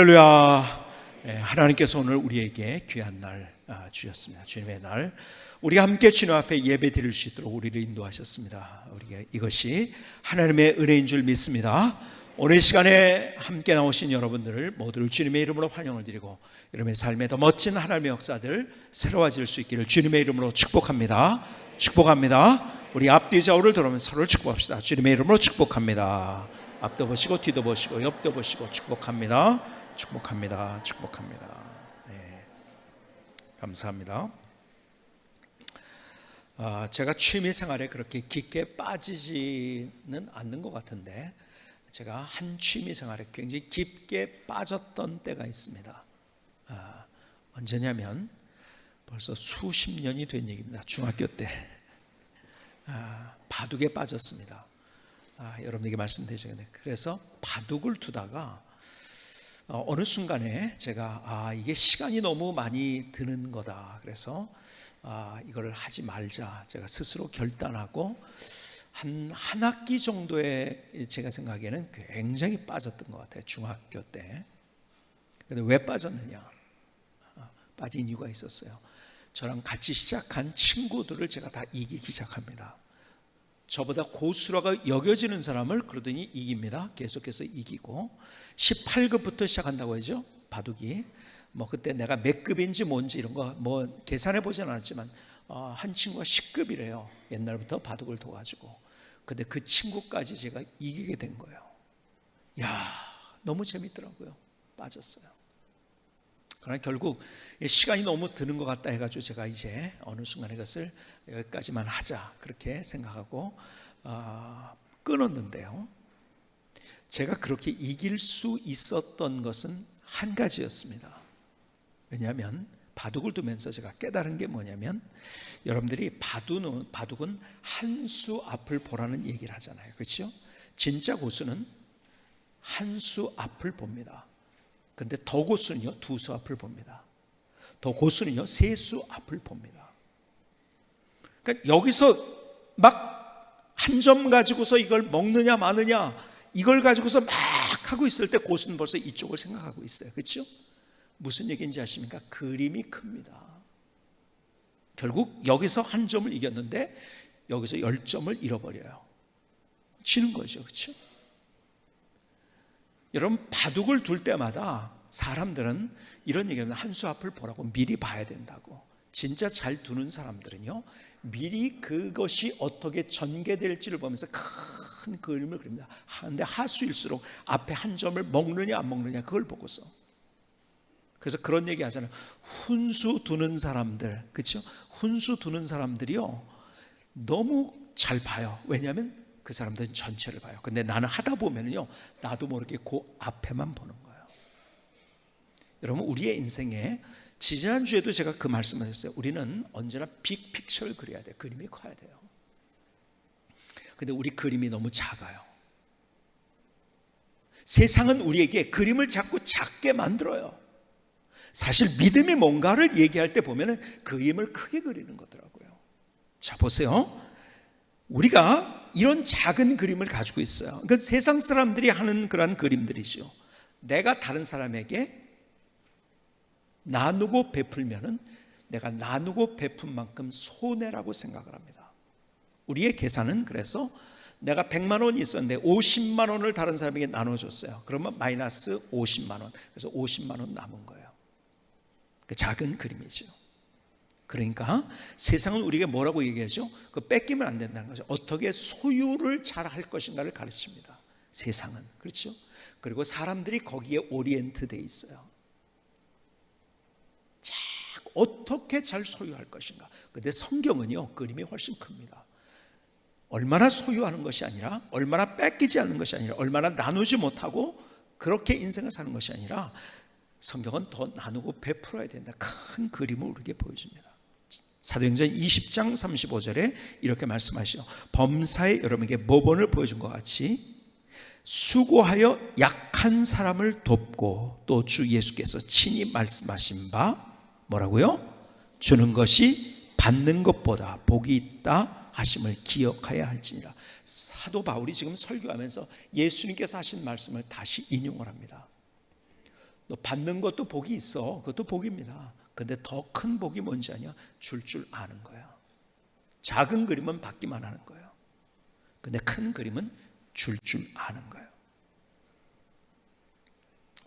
할렐루야. 하나님께서 오늘 우리에게 귀한 날 주셨습니다. 주님의 날, 우리가 함께 주님 앞에 예배 드릴 수 있도록 우리를 인도하셨습니다. 우리가 이것이 하나님의 은혜인 줄 믿습니다. 오늘 이 시간에 함께 나오신 여러분들을 모두를 주님의 이름으로 환영을 드리고, 여러분의 삶에 더 멋진 하나님의 역사들 새로워질 수 있기를 주님의 이름으로 축복합니다. 축복합니다. 우리 앞뒤 좌우를 돌아보면서 서로를 축복합시다. 주님의 이름으로 축복합니다. 앞도 보시고 뒤도 보시고 옆도 보시고 축복합니다. 축복합니다. 축복합니다. 네. 감사합니다. 제가 취미생활에 그렇게 깊게 빠지지는 않는 것 같은데, 제가 한 취미생활에 굉장히 깊게 빠졌던 때가 있습니다. 언제냐면 벌써 수십 년이 된 얘기입니다. 중학교 때 바둑에 빠졌습니다. 여러분에게 말씀드리겠는데, 그래서 바둑을 두다가 어느 순간에 제가 이게 시간이 너무 많이 드는 거다. 그래서 이걸 하지 말자 제가 스스로 결단하고 한 학기 정도에 제가 생각에는 굉장히 빠졌던 것 같아요. 중학교 때. 근데 왜 빠졌느냐? 빠진 이유가 있었어요. 저랑 같이 시작한 친구들을 제가 다 이기기 시작합니다. 저보다 고수라고 여겨지는 사람을 그러더니 이깁니다. 계속해서 이기고 18급부터 시작한다고 하죠. 바둑이 그때 내가 몇 급인지 뭔지 이런 거 계산해 보진 않았지만 한 친구가 10급이래요. 옛날부터 바둑을 둬가지고. 근데 그 친구까지 제가 이기게 된 거예요. 너무 재밌더라고요. 빠졌어요. 그러나 결국 시간이 너무 드는 것 같다 해가지고 제가 이제 어느 순간에 그것을 여기까지만 하자 그렇게 생각하고 끊었는데요. 제가 그렇게 이길 수 있었던 것은 한 가지였습니다. 왜냐하면 바둑을 두면서 제가 깨달은 게 뭐냐면, 여러분들이 바둑은 한 수 앞을 보라는 얘기를 하잖아요. 그렇죠? 진짜 고수는 한 수 앞을 봅니다. 근데 더 고수는요, 두 수 앞을 봅니다. 더 고수는요, 세 수 앞을 봅니다. 그러니까 여기서 막 한 점 가지고서 이걸 먹느냐 마느냐 이걸 가지고서 막 하고 있을 때 고수는 벌써 이쪽을 생각하고 있어요. 그렇죠? 무슨 얘기인지 아십니까? 그림이 큽니다. 결국 여기서 한 점을 이겼는데 여기서 10점을 잃어버려요. 지는 거죠. 그렇죠? 여러분, 바둑을 둘 때마다 사람들은 이런 얘기는 한 수 앞을 보라고 미리 봐야 된다고. 진짜 잘 두는 사람들은요, 미리 그것이 어떻게 전개될지를 보면서 큰 그림을 그립니다. 근데 하수일수록 앞에 한 점을 먹느냐 안 먹느냐 그걸 보고서. 그래서 그런 얘기 하잖아요. 훈수 두는 사람들, 그렇죠? 훈수 두는 사람들이요, 너무 잘 봐요. 왜냐하면 그 사람들은 전체를 봐요. 근데 나는 하다 보면요, 나도 모르게 그 앞에만 보는 거예요. 여러분, 우리의 인생에 지난주에도 제가 그 말씀을 했어요. 우리는 언제나 빅픽처를 그려야 돼요. 그림이 커야 돼요. 근데 우리 그림이 너무 작아요. 세상은 우리에게 그림을 자꾸 작게 만들어요. 사실 믿음이 뭔가를 얘기할 때 보면은 그림을 크게 그리는 거더라고요. 자, 보세요. 우리가 이런 작은 그림을 가지고 있어요. 그러니까 세상 사람들이 하는 그런 그림들이죠. 내가 다른 사람에게 나누고 베풀면은 내가 나누고 베푼 만큼 손해라고 생각을 합니다. 우리의 계산은 그래서 내가 100만 원이 있었는데 50만 원을 다른 사람에게 나눠줬어요. 그러면 마이너스 50만 원. 그래서 50만 원 남은 거예요. 그 작은 그림이죠. 그러니까 세상은 우리에게 뭐라고 얘기하죠? 그 뺏기면 안 된다는 거죠. 어떻게 소유를 잘 할 것인가를 가르칩니다. 세상은. 그렇죠? 그리고 사람들이 거기에 오리엔트 돼 있어요. 어떻게 잘 소유할 것인가. 근데 성경은요, 그림이 훨씬 큽니다. 얼마나 소유하는 것이 아니라, 얼마나 뺏기지 않는 것이 아니라, 얼마나 나누지 못하고 그렇게 인생을 사는 것이 아니라, 성경은 더 나누고 베풀어야 된다. 큰 그림을 우리에게 보여줍니다. 사도행전 20장 35절에 이렇게 말씀하시죠. 범사에 여러분에게 모본을 보여준 것 같이 수고하여 약한 사람을 돕고, 또 주 예수께서 친히 말씀하신 바 뭐라고요? 주는 것이 받는 것보다 복이 있다 하심을 기억하여야 할지니라. 사도 바울이 지금 설교하면서 예수님께서 하신 말씀을 다시 인용을 합니다. 너 받는 것도 복이 있어. 그것도 복입니다. 근데 더 큰 복이 뭔지 아냐? 줄 아는 거야. 작은 그림은 받기만 하는 거예요. 근데 큰 그림은 줄 아는 거예요.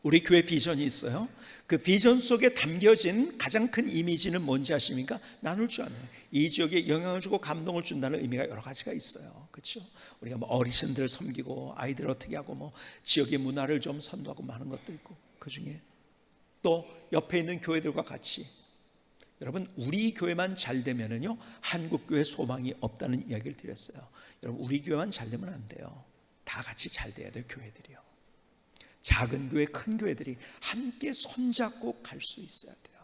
우리 교회 비전이 있어요. 그 비전 속에 담겨진 가장 큰 이미지는 뭔지 아십니까? 나눌 줄 아는 거예요. 이 지역에 영향을 주고 감동을 준다는 의미가 여러 가지가 있어요. 그렇죠? 우리가 뭐 어르신들 섬기고 아이들 어떻게 하고 뭐 지역의 문화를 좀 선도하고 많은 것도 있고, 그 중에 또 옆에 있는 교회들과 같이, 여러분 우리 교회만 잘 되면은요 한국 교회 소망이 없다는 이야기를 드렸어요. 여러분 우리 교회만 잘 되면 안 돼요. 다 같이 잘 돼야 돼요. 교회들이요. 작은 교회, 큰 교회들이 함께 손잡고 갈 수 있어야 돼요.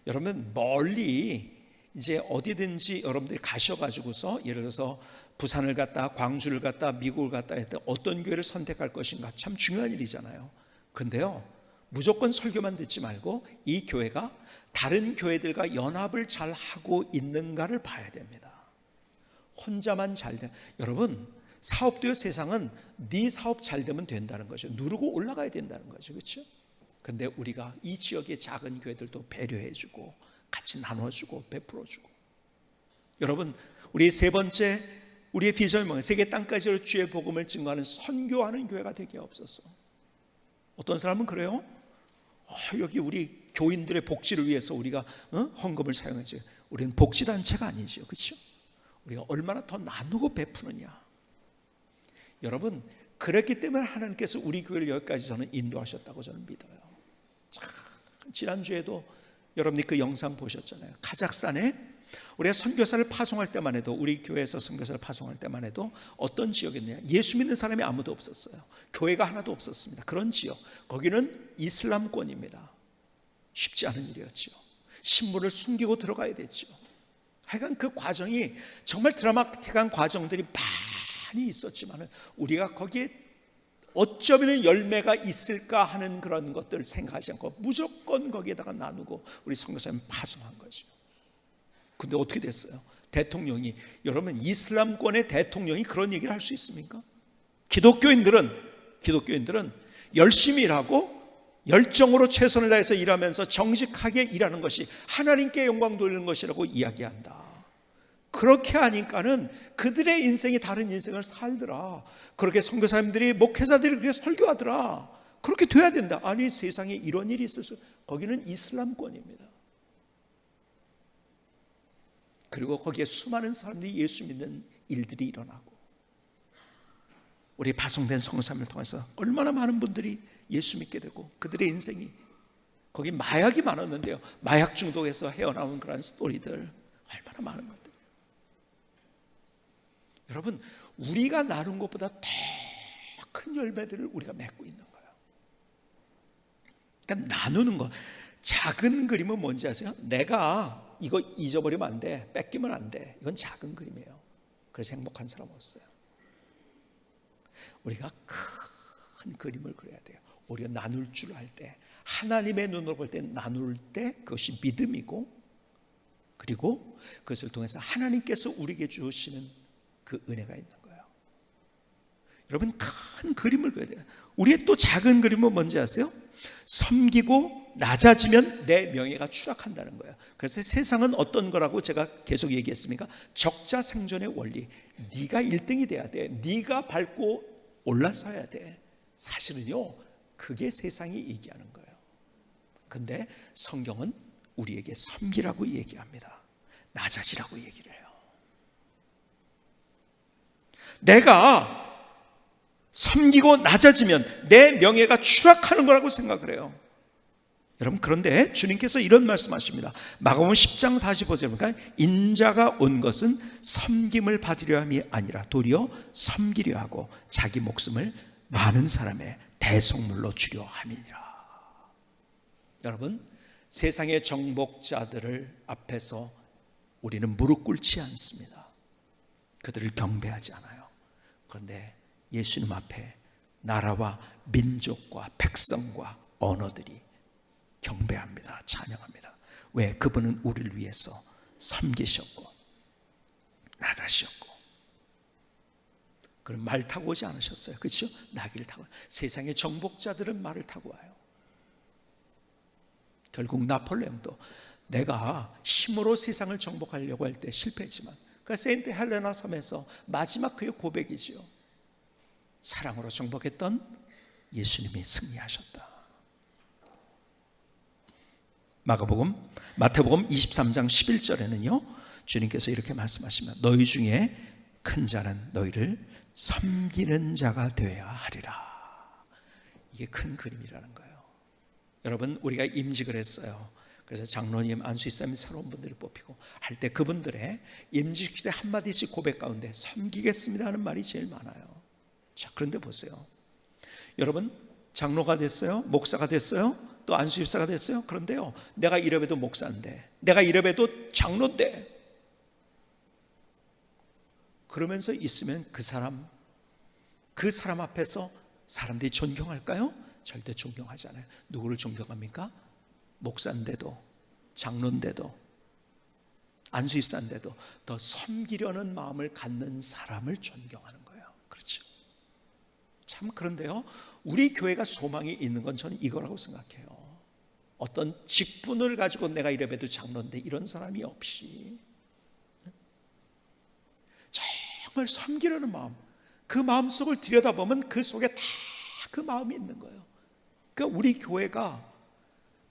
여러분 멀리 이제 어디든지 여러분들이 가셔가지고서 예를 들어서 부산을 갔다, 광주를 갔다, 미국을 갔다 했을 때 어떤 교회를 선택할 것인가 참 중요한 일이잖아요. 그런데요 무조건 설교만 듣지 말고 이 교회가 다른 교회들과 연합을 잘 하고 있는가를 봐야 됩니다. 혼자만 잘 돼. 여러분 사업도요, 세상은 네 사업 잘 되면 된다는 거죠. 누르고 올라가야 된다는 거죠. 그렇죠? 근데 우리가 이 지역의 작은 교회들도 배려해주고 같이 나눠주고 베풀어주고, 여러분 우리 세 번째 우리의 비전이 뭐예요? 세계 땅까지로 주의 복음을 증거하는 선교하는 교회가 되게 없었어. 어떤 사람은 그래요. 여기 우리 교인들의 복지를 위해서 우리가 헌금을 사용하지. 우리는 복지단체가 아니죠. 그렇죠? 우리가 얼마나 더 나누고 베푸느냐. 여러분 그랬기 때문에 하나님께서 우리 교회를 여기까지 저는 인도하셨다고 저는 믿어요. 지난주에도 여러분이 그 영상 보셨잖아요. 카자흐스탄에 우리가 선교사를 파송할 때만 해도, 우리 교회에서 선교사를 파송할 때만 해도 어떤 지역이었냐, 예수 믿는 사람이 아무도 없었어요. 교회가 하나도 없었습니다. 그런 지역, 거기는 이슬람권입니다. 쉽지 않은 일이었죠. 신분을 숨기고 들어가야 됐죠. 하여간 그 과정이 정말 드라마틱한 과정들이 많이 있었지만 우리가 거기에 어쩌면 열매가 있을까 하는 그런 것들을 생각하지 않고 무조건 거기에다가 나누고 우리 선교사님 파송한 거죠. 근데 어떻게 됐어요? 대통령이, 여러분 이슬람권의 대통령이 그런 얘기를 할 수 있습니까? 기독교인들은 열심히 일하고 열정으로 최선을 다해서 일하면서 정직하게 일하는 것이 하나님께 영광 돌리는 것이라고 이야기한다. 그렇게 하니까는 그들의 인생이 다른 인생을 살더라. 그렇게 선교사님들이, 목회자들이 그렇게 설교하더라. 그렇게 돼야 된다. 아니 세상에 이런 일이 있었어요. 거기는 이슬람권입니다. 그리고 거기에 수많은 사람들이 예수 믿는 일들이 일어나고, 우리 파송된 선교사님을 통해서 얼마나 많은 분들이 예수 믿게 되고, 그들의 인생이, 거기 마약이 많았는데요, 마약 중독에서 헤어나온 그런 스토리들 얼마나 많은 것들. 여러분 우리가 나눈 것보다 더 큰 열매들을 우리가 맺고 있는 거예요. 그러니까 나누는 것. 작은 그림은 뭔지 아세요? 내가 이거 잊어버리면 안 돼, 뺏기면 안 돼. 이건 작은 그림이에요. 그래서 행복한 사람 없어요. 우리가 큰 그림을 그려야 돼요. 우리가 나눌 줄 알 때, 하나님의 눈으로 볼 때 나눌 때 그것이 믿음이고, 그리고 그것을 통해서 하나님께서 우리에게 주시는 그 은혜가 있는 거예요. 여러분 큰 그림을 그려야 돼요. 우리의 또 작은 그림은 뭔지 아세요? 섬기고 낮아지면 내 명예가 추락한다는 거예요. 그래서 세상은 어떤 거라고 제가 계속 얘기했습니까? 적자 생존의 원리. 네가 1등이 돼야 돼. 네가 밟고 올라서야 돼. 사실은요 그게 세상이 얘기하는 거예요. 근데 성경은 우리에게 섬기라고 얘기합니다. 낮아지라고 얘기를 해요. 내가 섬기고 낮아지면 내 명예가 추락하는 거라고 생각을 해요. 여러분 그런데 주님께서 이런 말씀하십니다. 마가복음 10장 45절 보니까 인자가 온 것은 섬김을 받으려 함이 아니라 도리어 섬기려 하고 자기 목숨을 많은 사람의 대속물로 주려 함이니라. 여러분 세상의 정복자들을 앞에서 우리는 무릎 꿇지 않습니다. 그들을 경배하지 않아요. 그런데 예수님 앞에 나라와 민족과 백성과 언어들이 경배합니다. 찬양합니다. 왜? 그분은 우리를 위해서 섬기셨고 낮아셨고, 그럼 말 타고 오지 않으셨어요. 그렇죠? 나귀를 타고. 세상의 정복자들은 말을 타고 와요. 결국 나폴레옹도 내가 힘으로 세상을 정복하려고 할 때 실패했지만, 그러니까 세인트 헬레나 섬에서 마지막 그의 고백이지요. 사랑으로 정복했던 예수님이 승리하셨다. 마태복음 23장 11절에는요, 주님께서 이렇게 말씀하십니다. 너희 중에 큰 자는 너희를 섬기는 자가 되어야 하리라. 이게 큰 그림이라는 거예요. 여러분, 우리가 임직을 했어요. 그래서 장로님, 안수이사님, 새로운 분들을 뽑히고 할 때 그분들의 임직 때 한마디씩 고백 가운데 섬기겠습니다 하는 말이 제일 많아요. 자, 그런데 보세요. 여러분, 장로가 됐어요? 목사가 됐어요? 또 안수집사가 됐어요? 그런데요, 내가 이래봬도 목사인데, 내가 이래봬도 장로인데, 그러면서 있으면 그 사람 앞에서 사람들이 존경할까요? 절대 존경하지 않아요. 누구를 존경합니까? 목사인데도, 장로인데도, 안수집사인데도 더 섬기려는 마음을 갖는 사람을 존경하는 거예요. 그렇죠? 참, 그런데요, 우리 교회가 소망이 있는 건 저는 이거라고 생각해요. 어떤 직분을 가지고 내가 이래봬도 장로인데 이런 사람이 없이 정말 섬기려는 마음, 그 마음속을 들여다보면 그 속에 다 그 마음이 있는 거예요. 그러니까 우리 교회가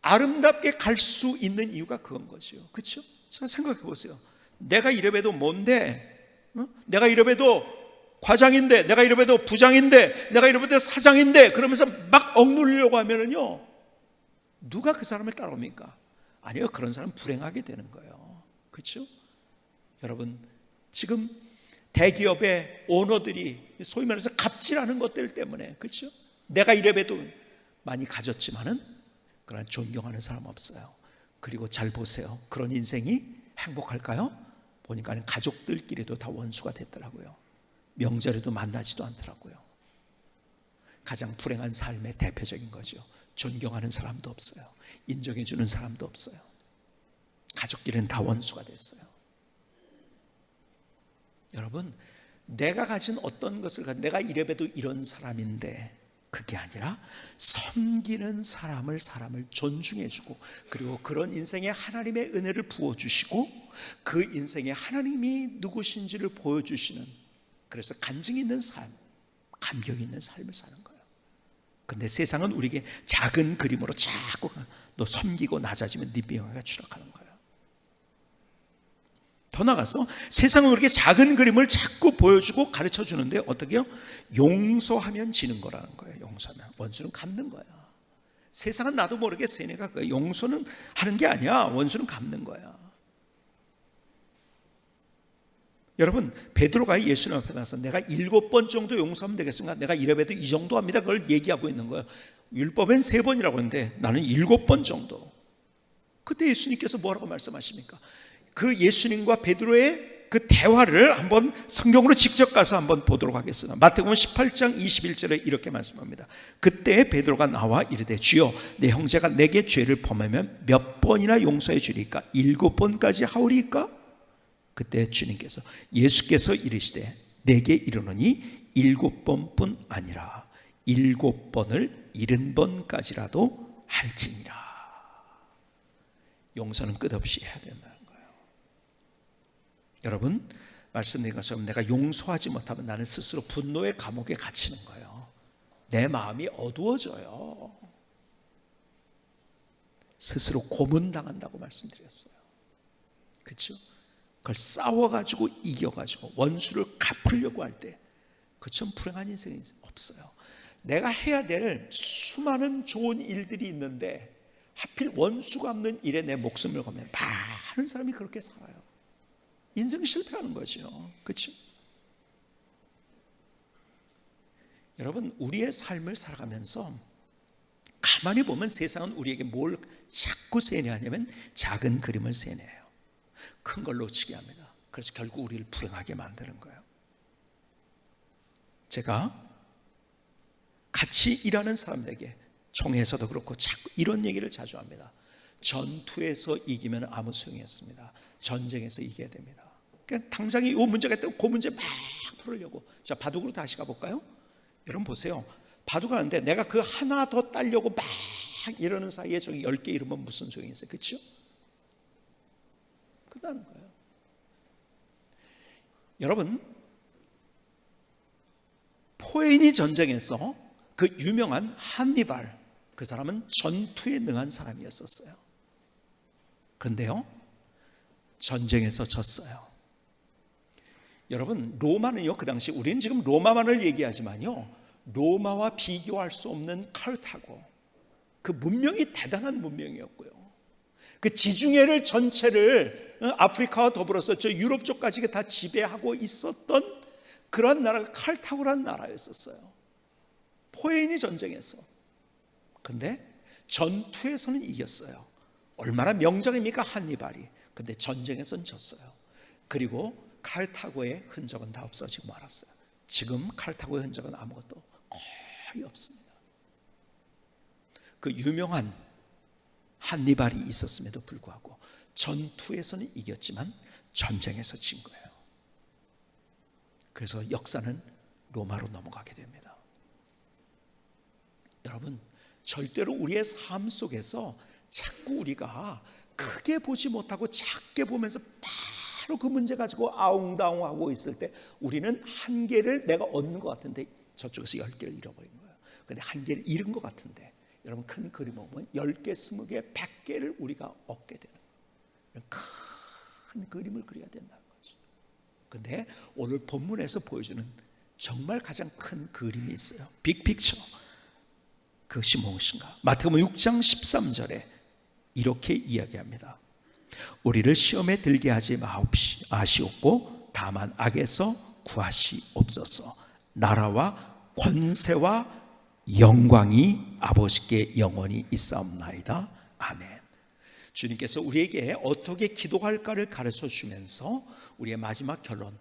아름답게 갈 수 있는 이유가 그건 거죠. 그렇죠? 생각해 보세요. 내가 이래봬도 뭔데, 내가 이래봬도 과장인데, 내가 이래봬도 부장인데, 내가 이래봬도 사장인데, 그러면서 막 억누르려고 하면은요, 누가 그 사람을 따라옵니까? 아니요, 그런 사람 불행하게 되는 거예요. 그렇죠? 여러분, 지금 대기업의 오너들이 소위 말해서 갑질하는 것들 때문에, 그렇죠? 내가 이래봬도 많이 가졌지만은 그러나 존경하는 사람 없어요. 그리고 잘 보세요. 그런 인생이 행복할까요? 보니까 가족들끼리도 다 원수가 됐더라고요. 명절에도 만나지도 않더라고요. 가장 불행한 삶의 대표적인 거죠. 존경하는 사람도 없어요. 인정해 주는 사람도 없어요. 가족끼리는 다 원수가 됐어요. 여러분, 내가 가진 어떤 것을 가지고 내가 이래봬도 이런 사람인데, 그게 아니라 섬기는 사람을 존중해 주고, 그리고 그런 인생에 하나님의 은혜를 부어주시고 그 인생에 하나님이 누구신지를 보여주시는, 그래서 간증이 있는 삶, 감격이 있는 삶을 사는 거예요. 근데 세상은 우리에게 작은 그림으로 자꾸 너 섬기고 낮아지면 네 명예가 추락하는 거예요. 더 나아가서 세상은 우리에게 작은 그림을 자꾸 보여주고 가르쳐 주는데, 어떻게 해요? 용서하면 지는 거라는 거예요. 용서하면 원수는 갚는 거야. 세상은 나도 모르게 세뇌가 그거야. 용서는 하는 게 아니야. 원수는 갚는 거야. 여러분, 베드로가 예수님 앞에 나서 내가 7번 정도 용서하면 되겠습니까? 내가 이래봬도 이 정도 합니다. 그걸 얘기하고 있는 거예요. 율법엔 3번이라고 하는데 나는 7번 정도. 그때 예수님께서 뭐라고 말씀하십니까? 그 예수님과 베드로의 그 대화를 한번 성경으로 직접 가서 한번 보도록 하겠습니다. 마태복음 18장 21절에 이렇게 말씀합니다. 그때 베드로가 나와 이르되, 주여, 내 형제가 내게 죄를 범하면 몇 번이나 용서해 주리까? 7번까지 하오리까? 그때 주님께서, 예수께서 이르시되 내게 이르노니 7번뿐 아니라 7번을 70번까지라도 할지니라. 용서는 끝없이 해야 된다는 거예요. 여러분, 말씀드린 것처럼 내가 용서하지 못하면 나는 스스로 분노의 감옥에 갇히는 거예요. 내 마음이 어두워져요. 스스로 고문당한다고 말씀드렸어요. 그렇죠? 그걸 싸워가지고 이겨가지고 원수를 갚으려고 할 때, 그처럼 불행한 인생이 없어요. 내가 해야 될 수많은 좋은 일들이 있는데 하필 원수 갚는 일에 내 목숨을 걸면 많은 사람이 그렇게 살아요. 인생 실패하는 거죠. 그렇죠? 여러분, 우리의 삶을 살아가면서 가만히 보면 세상은 우리에게 뭘 자꾸 세뇌하냐면 작은 그림을 세뇌해요. 큰 걸 놓치게 합니다. 그래서 결국 우리를 불행하게 만드는 거예요. 제가 같이 일하는 사람들에게 총회에서도 그렇고 자꾸 이런 얘기를 자주 합니다. 전투에서 이기면 아무 소용이 없습니다. 전쟁에서 이겨야 됩니다. 그러니까 당장에 이 문제가 있다고 그 문제 막 풀으려고. 자, 바둑으로 다시 가볼까요? 여러분 보세요. 바둑을 하는데 내가 그 하나 더 따려고 막 이러는 사이에 저기 10개 이르면 무슨 소용이 있어요? 그렇죠? 끝나는 거예요. 여러분, 포에니 전쟁에서 그 유명한 한니발, 그 사람은 전투에 능한 사람이었었어요. 그런데요, 전쟁에서 졌어요. 여러분, 로마는요, 그 당시, 우리는 지금 로마만을 얘기하지만요, 로마와 비교할 수 없는 카르타고, 그 문명이 대단한 문명이었고요, 그 지중해를 전체를 아프리카와 더불어서 저 유럽 쪽까지 다 지배하고 있었던 그런 나라가 카르타고라는 나라였었어요. 포에니 전쟁에서. 근데 전투에서는 이겼어요. 얼마나 명장입니까, 한니발이. 근데 전쟁에서는 졌어요. 그리고 카르타고의 흔적은 다 없어지고 말았어요. 지금 카르타고의 흔적은 아무것도 거의 없습니다. 그 유명한 한니발이 있었음에도 불구하고 전투에서는 이겼지만 전쟁에서 진 거예요. 그래서 역사는 로마로 넘어가게 됩니다. 여러분, 절대로 우리의 삶 속에서 자꾸 우리가 크게 보지 못하고 작게 보면서 바로 그 문제 가지고 아웅다웅하고 있을 때 우리는 한 개를 내가 얻는 것 같은데 저쪽에서 10개를 잃어버린 거예요. 그런데 한 개를 잃은 것 같은데 여러분, 큰 그림 보면 10개, 20개, 100개를 우리가 얻게 되는 거예요. 큰 그림을 그려야 된다는 거죠. 그런데 오늘 본문에서 보여주는 정말 가장 큰 그림이 있어요. 빅픽처. 그것이 무엇인가? 마태복음 6장 13절에 이렇게 이야기합니다. 우리를 시험에 들게 하지 마시옵고 다만 악에서 구하시옵소서. 나라와 권세와 영광이 아버지께 영원히 있사옵나이다. 아멘. 주님께서 우리에게 어떻게 기도할까를 가르쳐 주면서 우리의 마지막 결론,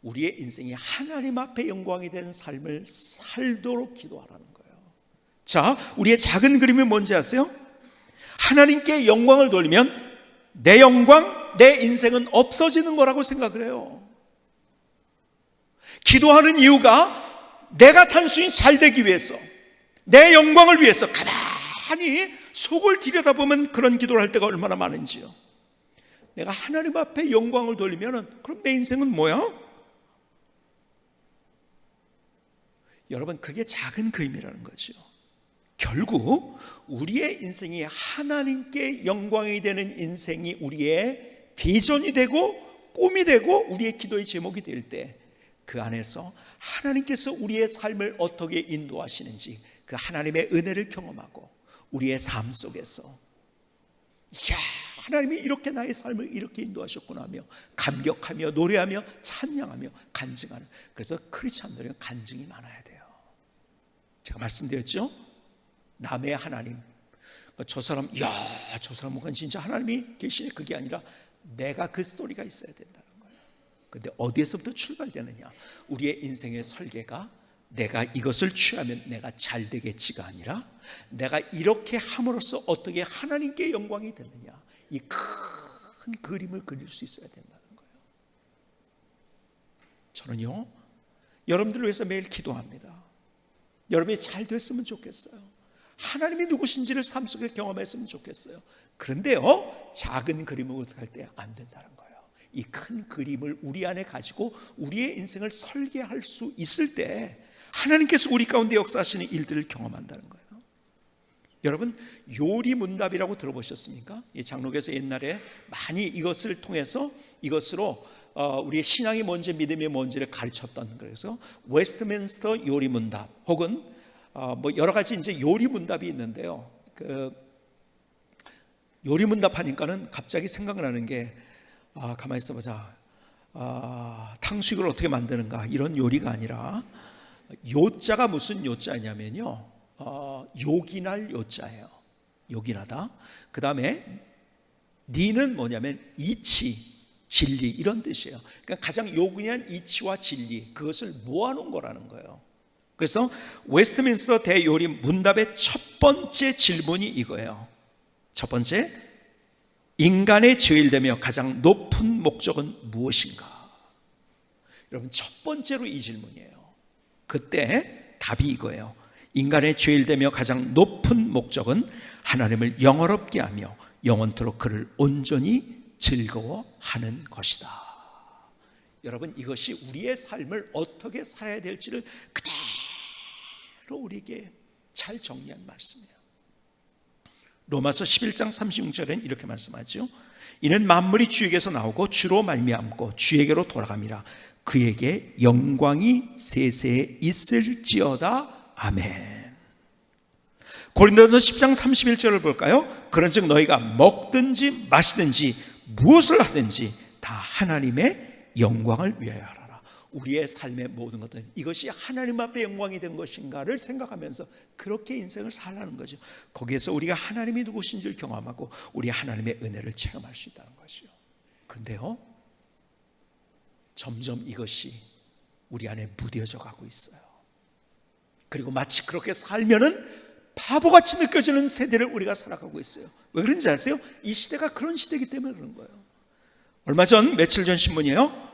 우리의 인생이 하나님 앞에 영광이 되는 삶을 살도록 기도하라는 거예요. 자, 우리의 작은 그림이 뭔지 아세요? 하나님께 영광을 돌리면 내 영광, 내 인생은 없어지는 거라고 생각을 해요. 기도하는 이유가 내가 단순히 잘 되기 위해서, 내 영광을 위해서 가만히 속을 들여다보면 그런 기도를 할 때가 얼마나 많은지요. 내가 하나님 앞에 영광을 돌리면 그럼 내 인생은 뭐야? 여러분, 그게 작은 그림이라는 거죠. 결국 우리의 인생이 하나님께 영광이 되는 인생이 우리의 비전이 되고 꿈이 되고 우리의 기도의 제목이 될 때 그 안에서 하나님께서 우리의 삶을 어떻게 인도하시는지 그 하나님의 은혜를 경험하고 우리의 삶 속에서 이야, 하나님이 이렇게 나의 삶을 이렇게 인도하셨구나 하며 감격하며 노래하며 찬양하며 간증하는, 그래서 크리스찬들은 간증이 많아야 돼요. 제가 말씀드렸죠? 남의 하나님, 저 사람, 이야, 저 사람은 진짜 하나님이 계시네, 그게 아니라 내가 그 스토리가 있어야 된다는 거예요. 근데 어디에서부터 출발되느냐? 우리의 인생의 설계가 내가 이것을 취하면 내가 잘 되겠지가 아니라 내가 이렇게 함으로써 어떻게 하나님께 영광이 되느냐, 이 큰 그림을 그릴 수 있어야 된다는 거예요. 저는요, 여러분들을 위해서 매일 기도합니다. 여러분이 잘 됐으면 좋겠어요. 하나님이 누구신지를 삶 속에 경험했으면 좋겠어요. 그런데요, 작은 그림을 할 때 안 된다는 거예요. 이 큰 그림을 우리 안에 가지고 우리의 인생을 설계할 수 있을 때 하나님께서 우리 가운데 역사하시는 일들을 경험한다는 거예요. 여러분, 요리문답이라고 들어보셨습니까? 이 장로교에서 옛날에 많이 이것을 통해서 이것으로 우리의 신앙이 뭔지 믿음이 뭔지를 가르쳤던, 그래서 웨스트민스터 요리문답 혹은 뭐 여러 가지 이제 요리문답이 있는데요. 그 요리문답 하니까는 갑자기 생각나는 게 가만히 있어보자. 탕수육을 어떻게 만드는가, 이런 요리가 아니라 요자가 무슨 요자냐면요, 요긴할 요자예요. 요긴하다. 그 다음에 니는 뭐냐면 이치, 진리, 이런 뜻이에요. 그러니까 가장 요긴한 이치와 진리, 그것을 모아놓은 거라는 거예요. 그래서 웨스트민스터 대요리 문답의 첫 번째 질문이 이거예요. 첫 번째, 인간의 제일되며 가장 높은 목적은 무엇인가? 여러분, 첫 번째로 이 질문이에요. 그때 답이 이거예요. 인간의 죄일되며 가장 높은 목적은 하나님을 영화롭게 하며 영원토록 그를 온전히 즐거워하는 것이다. 여러분, 이것이 우리의 삶을 어떻게 살아야 될지를 그대로 우리에게 잘 정리한 말씀이에요. 로마서 11장 36절엔 이렇게 말씀하죠. 이는 만물이 주에게서 나오고 주로 말미암고 주에게로 돌아갑니다. 그에게 영광이 세세에 있을지어다. 아멘. 고린도전서 10장 31절을 볼까요? 그런즉 너희가 먹든지 마시든지 무엇을 하든지 다 하나님의 영광을 위하여 하라. 우리의 삶의 모든 것들, 이것이 하나님 앞에 영광이 된 것인가를 생각하면서 그렇게 인생을 살라는 거죠. 거기에서 우리가 하나님이 누구신지를 경험하고 우리 하나님의 은혜를 체험할 수 있다는 것이요. 그런데요, 점점 이것이 우리 안에 무뎌져 가고 있어요. 그리고 마치 그렇게 살면은 바보같이 느껴지는 세대를 우리가 살아가고 있어요. 왜 그런지 아세요? 이 시대가 그런 시대이기 때문에 그런 거예요. 며칠 전 신문이에요.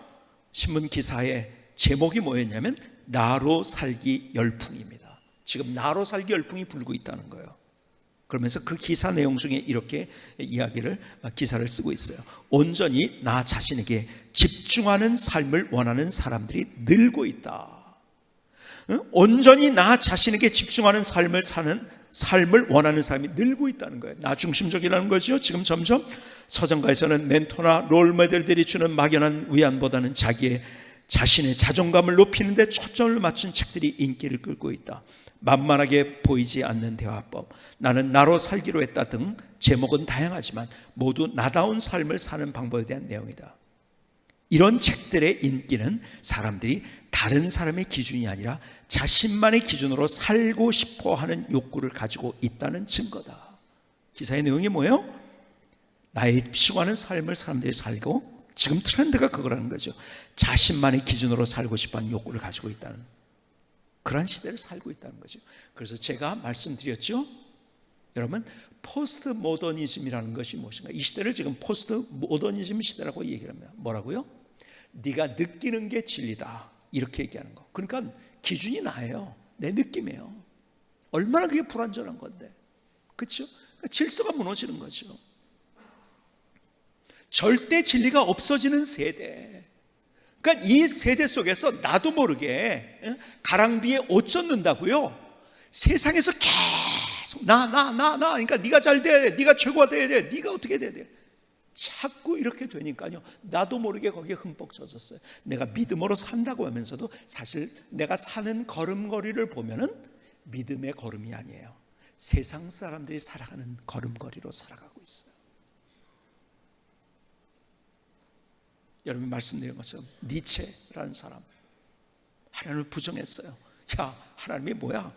신문 기사의 제목이 뭐였냐면 나로 살기 열풍입니다. 지금 나로 살기 열풍이 불고 있다는 거예요. 그러면서 그 기사 내용 중에 이렇게 기사를 쓰고 있어요. 온전히 나 자신에게 집중하는 삶을 원하는 사람들이 늘고 있다. 온전히 나 자신에게 집중하는 삶을 원하는 사람이 늘고 있다는 거예요. 나 중심적이라는 거죠. 지금 점점 서점가에서는 멘토나 롤모델들이 주는 막연한 위안보다는 자신의 자존감을 높이는 데 초점을 맞춘 책들이 인기를 끌고 있다. 만만하게 보이지 않는 대화법, 나는 나로 살기로 했다 등 제목은 다양하지만 모두 나다운 삶을 사는 방법에 대한 내용이다. 이런 책들의 인기는 사람들이 다른 사람의 기준이 아니라 자신만의 기준으로 살고 싶어 하는 욕구를 가지고 있다는 증거다. 기사의 내용이 뭐예요? 나의 피곤한 삶을 사람들이 살고, 지금 트렌드가 그거라는 거죠. 자신만의 기준으로 살고 싶어 하는 욕구를 가지고 있다는 그런 시대를 살고 있다는 거죠. 그래서 제가 말씀드렸죠. 여러분, 포스트 모더니즘이라는 것이 무엇인가? 이 시대를 지금 포스트 모더니즘 시대라고 얘기를 합니다. 뭐라고요? 네가 느끼는 게 진리다, 이렇게 얘기하는 거. 그러니까 기준이 나예요. 내 느낌이에요. 얼마나 그게 불완전한 건데, 그렇죠? 질서가 무너지는 거죠. 절대 진리가 없어지는 세대. 그러니까 이 세대 속에서 나도 모르게 가랑비에 옷 젖는다고요. 세상에서 계속 나 그러니까 네가 잘 돼야 돼, 네가 최고가 돼야 돼, 네가 어떻게 돼야 돼, 자꾸 이렇게 되니까요, 나도 모르게 거기에 흠뻑 젖었어요. 내가 믿음으로 산다고 하면서도 사실 내가 사는 걸음걸이를 보면은 믿음의 걸음이 아니에요. 세상 사람들이 살아가는 걸음걸이로 살아가고 있어요. 여러분, 말씀드린 것처럼 니체라는 사람, 하나님을 부정했어요. 야, 하나님이 뭐야?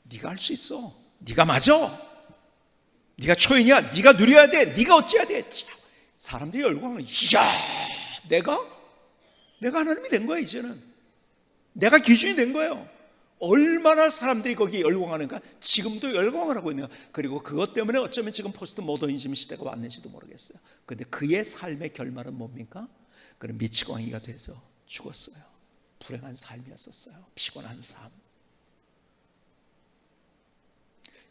네가 할 수 있어, 네가 맞아, 네가 초인이야, 네가 누려야 돼, 네가 어찌해야 돼. 사람들이 열광을, 이야, 내가 하나님이 된 거야. 이제는 내가 기준이 된 거예요. 얼마나 사람들이 거기에 열광하는가. 지금도 열광을 하고 있는 거야. 그리고 그것 때문에 어쩌면 지금 포스트 모더니즘 시대가 왔는지도 모르겠어요. 그런데 그의 삶의 결말은 뭡니까? 그는 미치광이가 돼서 죽었어요. 불행한 삶이었었어요. 피곤한 삶.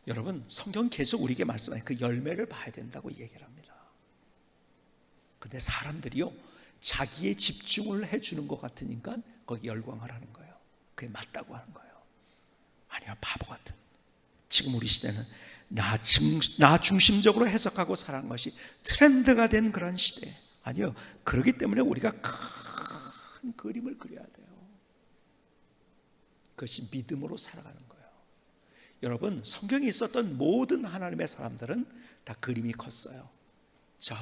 여러분, 성경 계속 우리에게 말씀하는 그 열매를 봐야 된다고 얘기를 합니다. 근데 사람들이요, 자기의 집중을 해주는 것 같으니까 거기 열광을 하는 거예요. 그게 맞다고 하는 거예요. 아니요, 바보 같은. 지금 우리 시대는 나 중심적으로 해석하고 살아가는 것이 트렌드가 된 그런 시대. 아니요, 그렇기 때문에 우리가 큰 그림을 그려야 돼요. 그것이 믿음으로 살아가는 거예요. 여러분, 성경에 있었던 모든 하나님의 사람들은 다 그림이 컸어요. 자,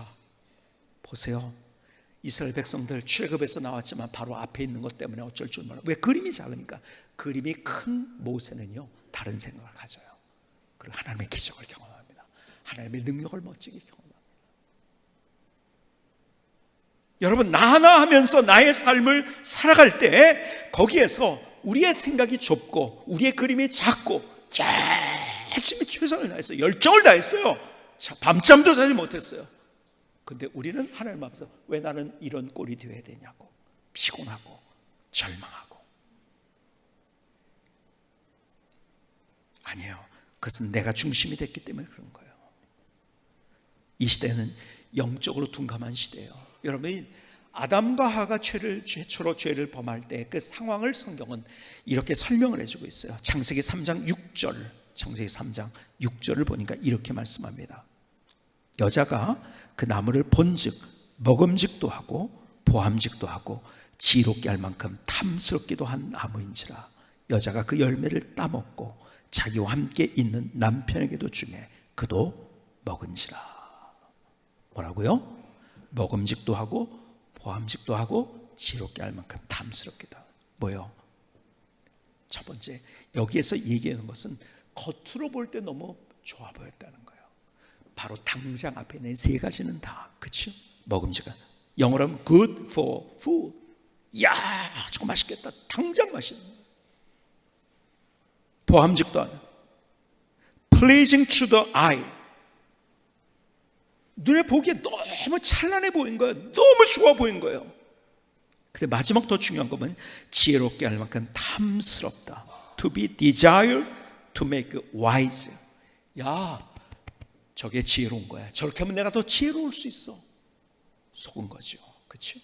보세요. 이스라엘 백성들 출애굽에서 나왔지만 바로 앞에 있는 것 때문에 어쩔 줄 몰라. 왜? 그림이 작으니까. 그림이 큰 모세는요, 다른 생각을 가져요. 그리고 하나님의 기적을 경험합니다. 하나님의 능력을 멋지게 경험합니다. 여러분, 나 하나 하면서 나의 삶을 살아갈 때 거기에서 우리의 생각이 좁고 우리의 그림이 작고 열심히 최선을 다했어요. 열정을 다했어요. 밤잠도 자지 못했어요. 근데 우리는 하나님 앞에서 왜 나는 이런 꼴이 되어야 되냐고 피곤하고 절망하고. 아니에요. 그것은 내가 중심이 됐기 때문에 그런 거예요. 이 시대는 영적으로 둔감한 시대예요. 여러분, 아담과 하가 최초로 죄를 범할 때 그 상황을 성경은 이렇게 설명을 해주고 있어요. 창세기 3장 6절, 창세기 3장 6절을 보니까 이렇게 말씀합니다. 여자가 그 나무를 본즉 먹음직도 하고 보암직도 하고 지혜롭게 할 만큼 탐스럽기도 한 나무인지라. 여자가 그 열매를 따먹고 자기와 함께 있는 남편에게도 주매 그도 먹은지라. 뭐라고요? 먹음직도 하고 보암직도 하고 지혜롭게 할 만큼 탐스럽기도 하고. 뭐요? 첫 번째, 여기에서 얘기하는 것은 겉으로 볼 때 너무 좋아 보였다는 거예요. 바로 당장 앞에 있는 세 가지는 다, 그렇죠? 먹음직은 영어로 하면 good for food. 이야, 저거 맛있겠다. 당장 맛있는. 보암직도 하는 pleasing to the eye. 눈에 보기에 너무 찬란해 보인 거예요. 너무 좋아 보인 거예요. 근데 마지막 더 중요한 거는 지혜롭게 할 만큼 탐스럽다. To be desired to make wise. 야, 저게 지혜로운 거야. 저렇게 하면 내가 더 지혜로울 수 있어. 속은 거죠. 그렇죠?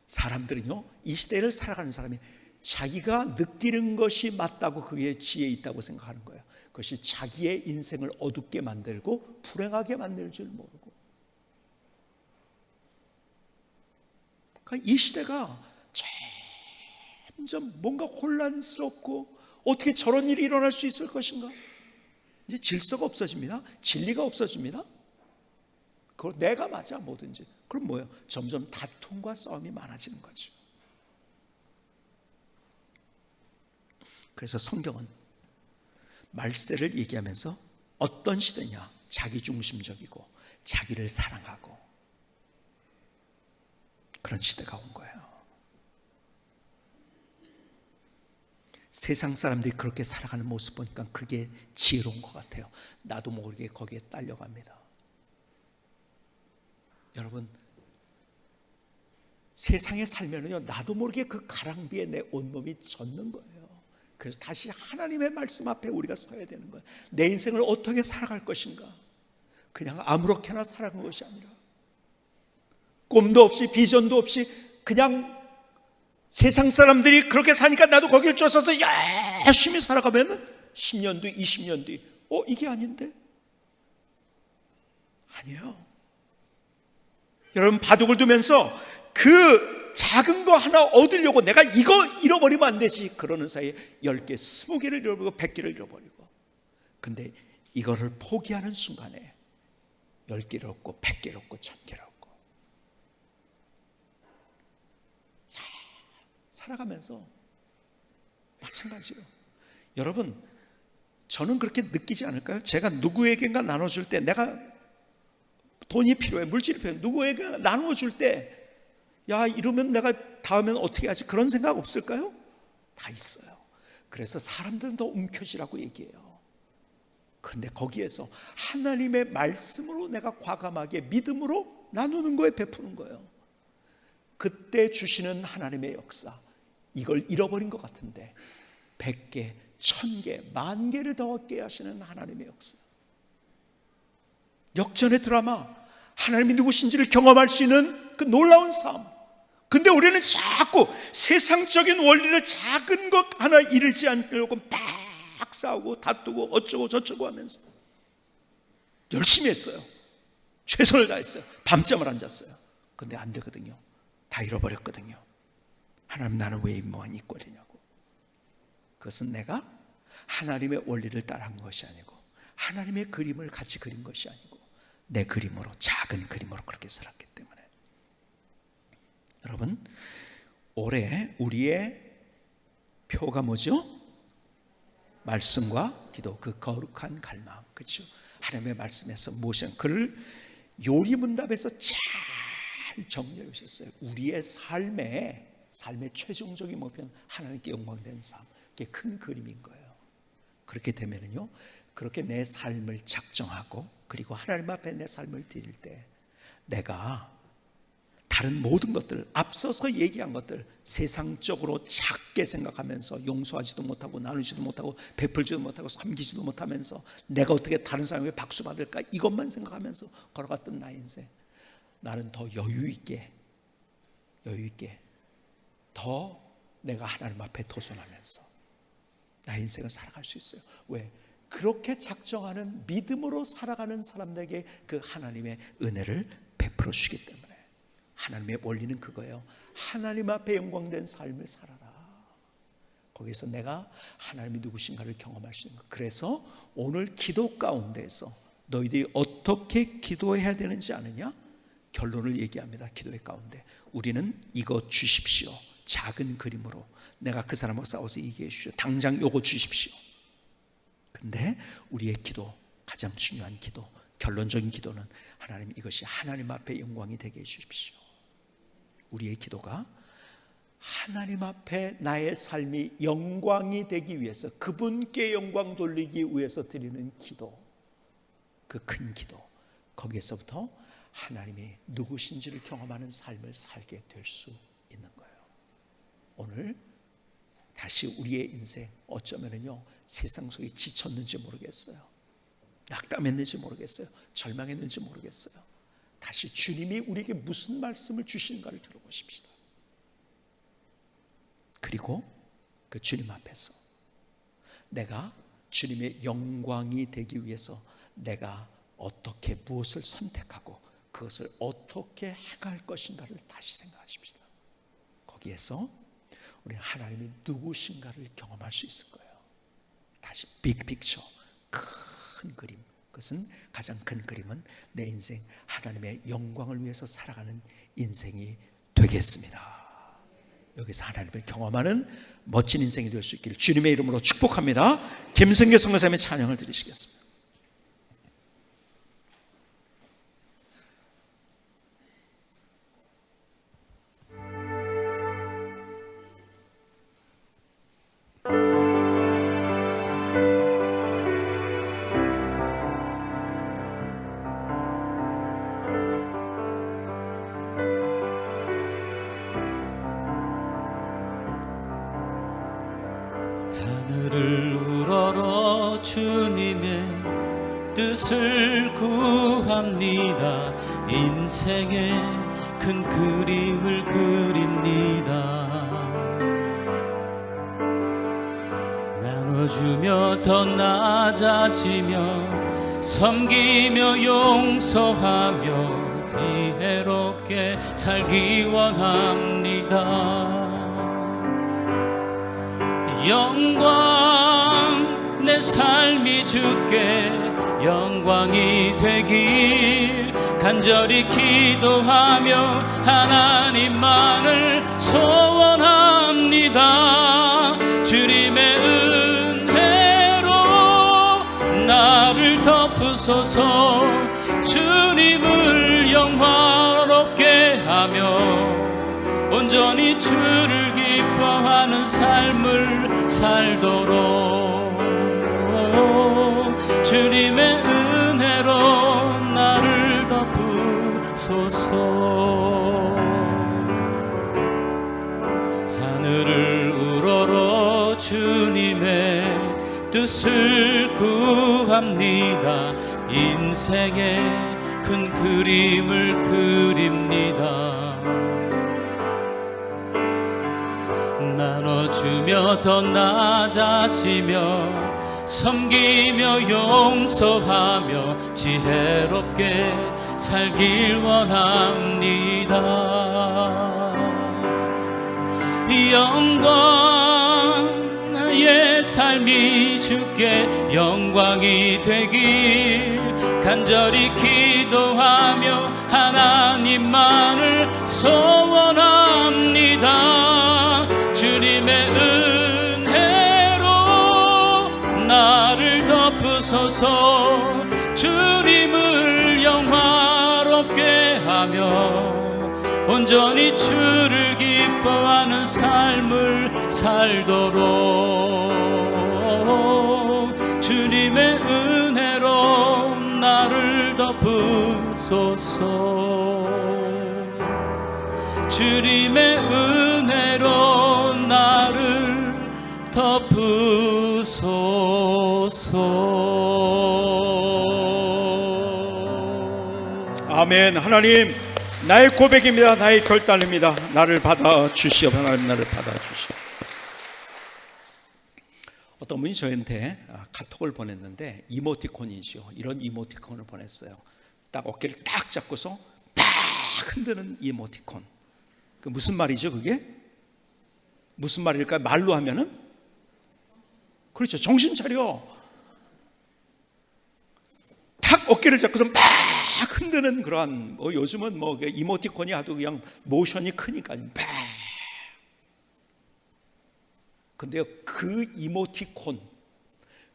사람들은요, 이 시대를 살아가는 사람이 자기가 느끼는 것이 맞다고 그게 지혜 있다고 생각하는 거예요. 그것이 자기의 인생을 어둡게 만들고 불행하게 만들 줄 모르고. 그러니까 이 시대가 점점 뭔가 혼란스럽고 어떻게 저런 일이 일어날 수 있을 것인가? 이제 질서가 없어집니다. 진리가 없어집니다. 그걸 내가 맞아 뭐든지. 그럼 뭐예요? 점점 다툼과 싸움이 많아지는 거죠. 그래서 성경은 말세를 얘기하면서 어떤 시대냐? 자기중심적이고 자기를 사랑하고 그런 시대가 온 거예요. 세상 사람들이 그렇게 살아가는 모습 보니까 그게 지혜로운 것 같아요. 나도 모르게 거기에 딸려갑니다. 여러분, 세상에 살면은요, 나도 모르게 그 가랑비에 내 온몸이 젖는 거예요. 그래서 다시 하나님의 말씀 앞에 우리가 서야 되는 거예요. 내 인생을 어떻게 살아갈 것인가? 그냥 아무렇게나 살아가는 것이 아니라 꿈도 없이 비전도 없이 그냥 세상 사람들이 그렇게 사니까 나도 거기를 쫓아서 열심히 살아가면 10년 뒤, 20년 뒤 이게 아닌데? 아니에요. 여러분, 바둑을 두면서 그 작은 거 하나 얻으려고 내가 이거 잃어버리면 안 되지 그러는 사이에 10개, 20개를 잃어버리고 100개를 잃어버리고. 근데 이거를 포기하는 순간에 10개를 얻고 100개를 얻고 1000개를 얻고 살아가면서 마찬가지예요. 여러분, 저는 그렇게 느끼지 않을까요? 제가 누구에게인가 나눠줄 때, 내가 돈이 필요해, 물질이 필요해, 누구에게 나눠줄 때 야, 이러면 내가 다음엔 어떻게 하지? 그런 생각 없을까요? 다 있어요. 그래서 사람들은 더 움켜쥐라고 얘기해요. 그런데 거기에서 하나님의 말씀으로 내가 과감하게 믿음으로 나누는 거에 베푸는 거예요. 그때 주시는 하나님의 역사, 이걸 잃어버린 것 같은데 100개, 1000개, 10,000개를 더 얻게 하시는 하나님의 역사. 역전의 드라마, 하나님이 누구신지를 경험할 수 있는 그 놀라운 삶. 근데 우리는 자꾸 세상적인 원리를 작은 것 하나 이르지 않으려고 막 싸우고 다투고 어쩌고 저쩌고 하면서 열심히 했어요. 최선을 다했어요. 밤잠을 안 잤어요. 근데 안 되거든요. 다 잃어버렸거든요. 하나님, 나는 왜 이모한 이 꼴이냐고. 그것은 내가 하나님의 원리를 따라한 것이 아니고 하나님의 그림을 같이 그린 것이 아니고 내 그림으로, 작은 그림으로 그렇게 살았기 때문에. 여러분, 올해 우리의 표가 뭐죠? 말씀과 기도, 그 거룩한 갈망, 그렇죠? 하나님의 말씀에서 무엇이든 그를 요리문답에서 잘 정리해 주셨어요. 우리의 삶의 최종적인 목표는 하나님께 영광된 삶, 그게 큰 그림인 거예요. 그렇게 되면은요, 그렇게 내 삶을 작정하고 그리고 하나님 앞에 내 삶을 드릴 때 내가 다른 모든 것들, 앞서서 얘기한 것들 세상적으로 작게 생각하면서 용서하지도 못하고 나누지도 못하고 베풀지도 못하고 섬기지도 못하면서 내가 어떻게 다른 사람에게 박수 받을까 이것만 생각하면서 걸어갔던 나의 인생, 나는 더 여유 있게 더 내가 하나님 앞에 도전하면서 나의 인생을 살아갈 수 있어요. 왜? 그렇게 작정하는 믿음으로 살아가는 사람들에게 그 하나님의 은혜를 베풀어 주기 때문에. 하나님의 원리는 그거예요. 하나님 앞에 영광된 삶을 살아라. 거기서 내가 하나님이 누구신가를 경험할 수 있는 것. 그래서 오늘 기도 가운데에서 너희들이 어떻게 기도해야 되는지 아느냐? 결론을 얘기합니다. 기도의 가운데 우리는 이거 주십시오. 작은 그림으로 내가 그 사람하고 싸워서 이기게 해주십시오. 당장 요거 주십시오. 근데 우리의 기도, 가장 중요한 기도, 결론적인 기도는 하나님, 이것이 하나님 앞에 영광이 되게 해주십시오. 우리의 기도가 하나님 앞에 나의 삶이 영광이 되기 위해서, 그분께 영광 돌리기 위해서 드리는 기도, 그 큰 기도, 거기에서부터 하나님이 누구신지를 경험하는 삶을 살게 될 수 있는 거예요. 오늘 다시 우리의 인생, 어쩌면은요 세상 속에 지쳤는지 모르겠어요, 낙담했는지 모르겠어요, 절망했는지 모르겠어요. 다시 주님이 우리에게 무슨 말씀을 주시는가를 들어보십시다. 그리고 그 주님 앞에서 내가 주님의 영광이 되기 위해서 내가 어떻게 무엇을 선택하고 그것을 어떻게 행할 것인가를 다시 생각하십시다. 거기에서 우리 하나님이 누구신가를 경험할 수 있을 거예요. 다시 빅픽처, 큰 그림. 그것은, 가장 큰 그림은 내 인생 하나님의 영광을 위해서 살아가는 인생이 되겠습니다. 여기서 하나님을 경험하는 멋진 인생이 될 수 있기를 주님의 이름으로 축복합니다. 김승규 선교사님의 찬양을 드리시겠습니다. 하늘을 우러러 주님의 뜻을 구합니다. 인생의 큰 그림을 그립니다. 나눠주며 더 낮아지며 섬기며 용서하며 지혜롭게 살기 원합니다. 영광, 내 삶이 주께 영광이 되길 간절히 기도하며 하나님만을 소원합니다. 주님의 은혜로 나를 덮으소서. 주님을 영화롭게 하며 온전히 주를 기뻐하는 삶을 살도록 주님의 은혜로 나를 덮으소서. 하늘을 우러러 주님의 뜻을 구합니다. 인생의 큰 그림을 그립니다. 나눠주며 더 낮아지며 섬기며 용서하며 지혜롭게 살길 원합니다. 영광, 나의 삶이 주께 영광이 되길 간절히 기도하며 하나님만을 소원합니다. 주님의 은혜로 나를 덮으소서. 주님을 영화롭게 하며 온전히 주를 기뻐하는 삶을 살도록 주님의 은혜로 나를 덮으소서. 주님의 은혜로 나를 덮으소서. 아멘. 하나님, 나의 고백입니다. 나의 결단입니다. 나를 받아주시오. 하나님, 나를 받아주시오. 어떤 분이 저한테 카톡을 보냈는데, 이모티콘이죠. 이런 이모티콘을 보냈어요. 딱 어깨를 딱 잡고서 딱 흔드는 이모티콘. 그 무슨 말이죠, 그게? 무슨 말일까요? 말로 하면은? 그렇죠. 정신 차려. 탁 어깨를 잡고서 막 흔드는 그러한, 요즘은 이모티콘이 하도 그냥 모션이 크니까 막. 근데요, 그 이모티콘,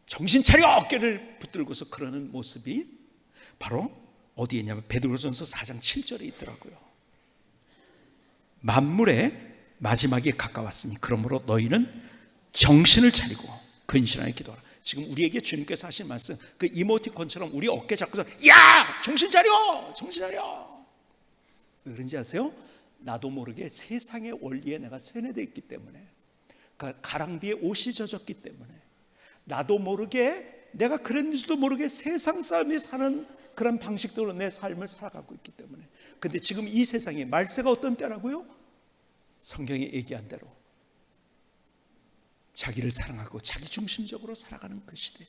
정신 차려 어깨를 붙들고서 그러는 모습이 바로 어디에 있냐면 베드로전서 4장 7절에 있더라고요. 만물의 마지막이 가까웠으니 그러므로 너희는 정신을 차리고 근신하여 기도하라. 지금 우리에게 주님께서 하신 말씀, 그 이모티콘처럼 우리 어깨 잡고서 야! 정신 차려! 정신 차려! 왜 그런지 아세요? 나도 모르게 세상의 원리에 내가 세뇌되어 있기 때문에, 가랑비에 옷이 젖었기 때문에, 나도 모르게, 내가 그랬는지도 모르게 세상 사람이 사는 그런 방식대로 내 삶을 살아가고 있기 때문에. 근데 지금 이 세상에 말세가 어떤 때라고요? 성경이 얘기한 대로 자기를 사랑하고 자기 중심적으로 살아가는 그 시대.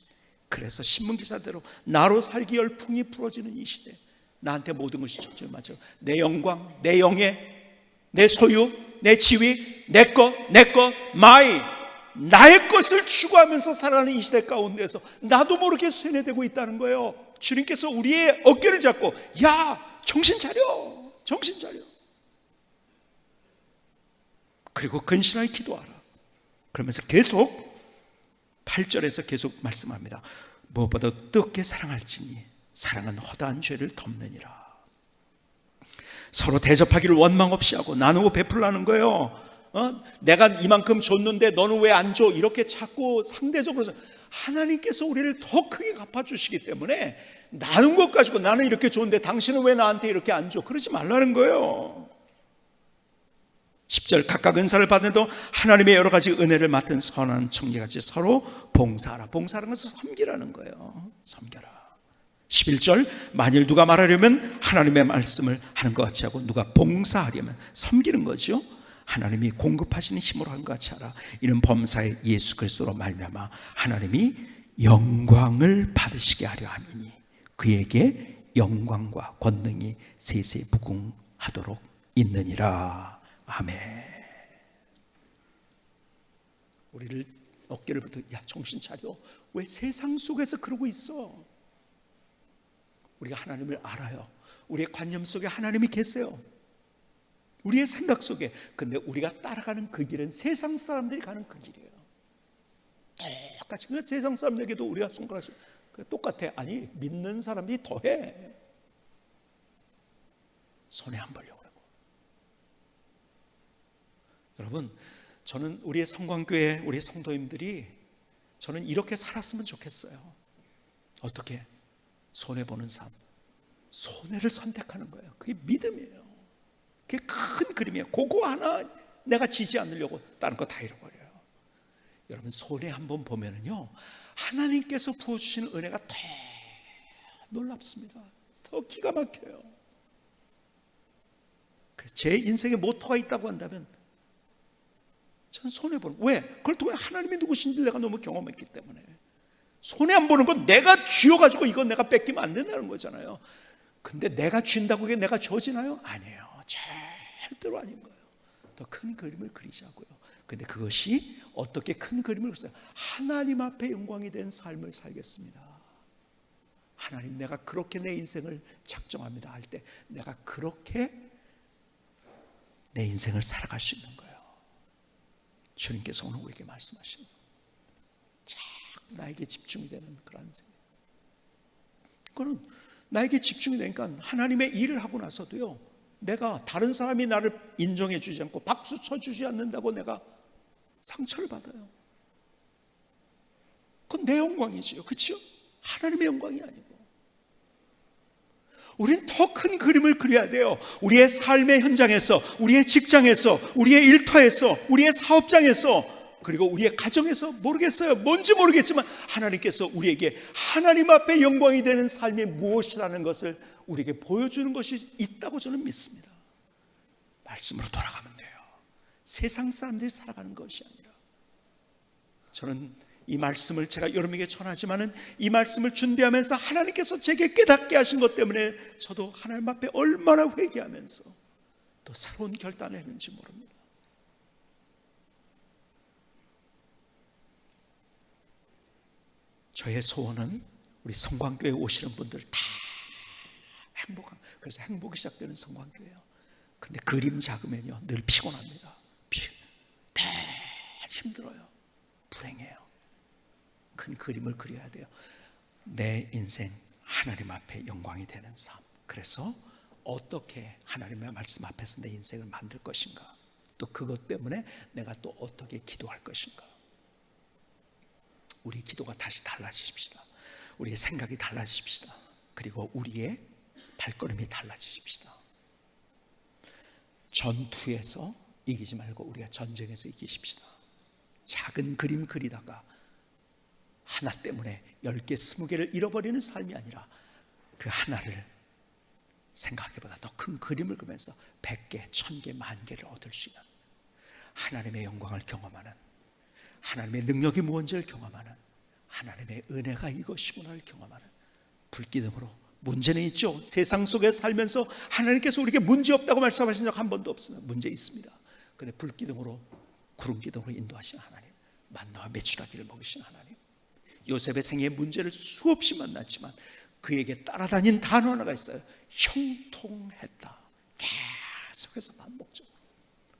그래서 신문기사대로 나로 살기 열풍이 불어지는 이 시대, 나한테 모든 것이 맞죠. 내 영광, 내 영예, 내 소유, 내 지위, 내 것, 마이, 나의 것을 추구하면서 살아가는 이 시대 가운데서 나도 모르게 세뇌되고 있다는 거예요. 주님께서 우리의 어깨를 잡고 야, 정신 차려, 정신 차려. 그리고 근신하여 기도하라. 그러면서 계속 8절에서 계속 말씀합니다. 무엇보다 뜨겁게 사랑할지니 사랑은 허다한 죄를 덮느니라. 서로 대접하기를 원망 없이 하고 나누고 베풀라는 거예요. 내가 이만큼 줬는데 너는 왜 안 줘? 이렇게 자꾸 상대적으로. 하나님께서 우리를 더 크게 갚아주시기 때문에 나눈 것 가지고 나는 이렇게 줬는데 당신은 왜 나한테 이렇게 안 줘? 그러지 말라는 거예요. 10절 각각 은사를 받는도 하나님의 여러 가지 은혜를 맡은 선한 청지같이 서로 봉사하라. 봉사하는 것은 섬기라는 거예요. 섬겨라. 11절 만일 누가 말하려면 하나님의 말씀을 하는 것 같이 하고, 누가 봉사하려면 섬기는 거죠. 하나님이 공급하시는 힘으로 하는 것 같이 하라. 이는 범사의 예수 그리스도로 말미암아 하나님이 영광을 받으시게 하려 함이니 그에게 영광과 권능이 세세 무궁하도록 있느니라. 아멘. 우리를 어깨를 붙여 야, 정신 차려. 왜 세상 속에서 그러고 있어? 우리가 하나님을 알아요. 우리의 관념 속에 하나님이 계세요. 우리의 생각 속에. 근데 우리가 따라가는 그 길은 세상 사람들이 가는 그 길이에요. 똑같이. 그 세상 사람들에게도 우리가 손가락질 똑같아. 아니, 믿는 사람들이 더해. 손해 안 보려고 그러고. 여러분, 저는 우리의 성광교회, 우리 성도님들이 저는 이렇게 살았으면 좋겠어요. 어떻게? 손해보는 삶. 손해를 선택하는 거예요. 그게 믿음이에요. 그게 큰 그림이에요. 그거 하나 내가 지지 않으려고 다른 거 다 잃어버려요. 여러분, 손해 한번 보면은요, 하나님께서 부어주신 은혜가 더 놀랍습니다. 더 기가 막혀요. 그래서 제 인생에 모토가 있다고 한다면 전 손해보는. 왜? 그걸 통해 하나님이 누구신지 내가 너무 경험했기 때문에. 손해 안 보는 건 내가 쥐어가지고 이건 내가 뺏기면 안 된다는 거잖아요. 근데 내가 쥔다고 그게 내가 져지나요? 아니에요. 절대로 아닌 거예요. 더 큰 그림을 그리자고요. 근데 그것이 어떻게 큰 그림을 그리세요? 하나님 앞에 영광이 된 삶을 살겠습니다. 하나님, 내가 그렇게 내 인생을 작정합니다 할 때 내가 그렇게 내 인생을 살아갈 수 있는 거예요. 주님께서 오늘 우리에게 말씀하시는 자꾸 나에게 집중이 되는 그런 생각. 그거는 나에게 집중이 되니까 하나님의 일을 하고 나서도요, 내가 다른 사람이 나를 인정해 주지 않고 박수 쳐주지 않는다고 내가 상처를 받아요. 그건 내 영광이지요. 그렇죠? 하나님의 영광이 아니고. 우리는 더 큰 그림을 그려야 돼요. 우리의 삶의 현장에서, 우리의 직장에서, 우리의 일터에서, 우리의 사업장에서, 그리고 우리의 가정에서, 모르겠어요, 뭔지 모르겠지만 하나님께서 우리에게 하나님 앞에 영광이 되는 삶이 무엇이라는 것을 우리에게 보여주는 것이 있다고 저는 믿습니다. 말씀으로 돌아가면 돼요. 세상 사람들이 살아가는 것이 아니라. 저는 이 말씀을 제가 여러분에게 전하지만은 이 말씀을 준비하면서 하나님께서 제게 깨닫게 하신 것 때문에 저도 하나님 앞에 얼마나 회개하면서 또 새로운 결단을 했는지 모릅니다. 저의 소원은 우리 성광교회 오시는 분들 다 행복한, 그래서 행복이 시작되는 성광교회예요. 근데 그림 작으면요 늘 피곤합니다. 늘 힘들어요. 불행해요. 큰 그림을 그려야 돼요. 내 인생 하나님 앞에 영광이 되는 삶. 그래서 어떻게 하나님의 말씀 앞에서 내 인생을 만들 것인가, 또 그것 때문에 내가 또 어떻게 기도할 것인가. 우리 기도가 다시 달라지십시다. 우리의 생각이 달라지십시다. 그리고 우리의 발걸음이 달라지십시다. 전투에서 이기지 말고 우리가 전쟁에서 이기십시다. 작은 그림 그리다가 하나 때문에 10개, 20개를 잃어버리는 삶이 아니라 그 하나를 생각해보다 더 큰 그림을 그리면서 100개, 1000개, 10,000개를 얻을 수 있는, 하나님의 영광을 경험하는, 하나님의 능력이 무언지를 경험하는, 하나님의 은혜가 이것이구나를 경험하는, 불기둥으로. 문제는 있죠. 세상 속에 살면서 하나님께서 우리에게 문제 없다고 말씀하신 적 한 번도 없습니다. 문제 있습니다. 그런데 불기둥으로, 구름기둥으로 인도하신 하나님, 만나와 메추라기를 먹이신 하나님, 요셉의 생애에 문제를 수없이 만났지만 그에게 따라다닌 단어 하나가 있어요. 형통했다. 계속해서 반복적으로.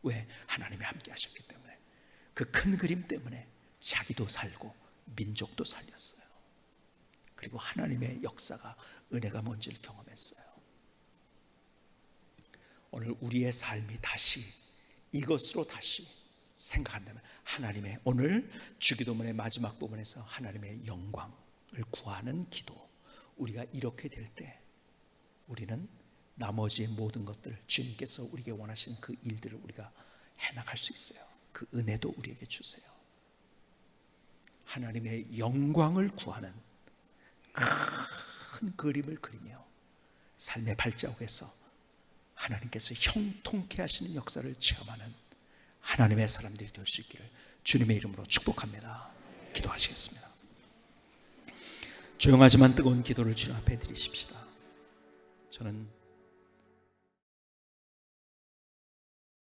왜? 하나님이 함께 하셨기 때문에. 그 큰 그림 때문에 자기도 살고 민족도 살렸어요. 그리고 하나님의 역사가, 은혜가 뭔지를 경험했어요. 오늘 우리의 삶이 다시 이것으로 다시 생각한다면, 하나님의, 오늘 주기도문의 마지막 부분에서 하나님의 영광을 구하는 기도, 우리가 이렇게 될 때 우리는 나머지의 모든 것들, 주님께서 우리에게 원하시는 그 일들을 우리가 해나갈 수 있어요. 그 은혜도 우리에게 주세요. 하나님의 영광을 구하는 큰 그림을 그리며 삶의 발자국에서 하나님께서 형통케 하시는 역사를 체험하는 하나님의 사람들이 될 수 있기를 주님의 이름으로 축복합니다. 기도하시겠습니다. 조용하지만 뜨거운 기도를 주님 앞에 드리십시다. 저는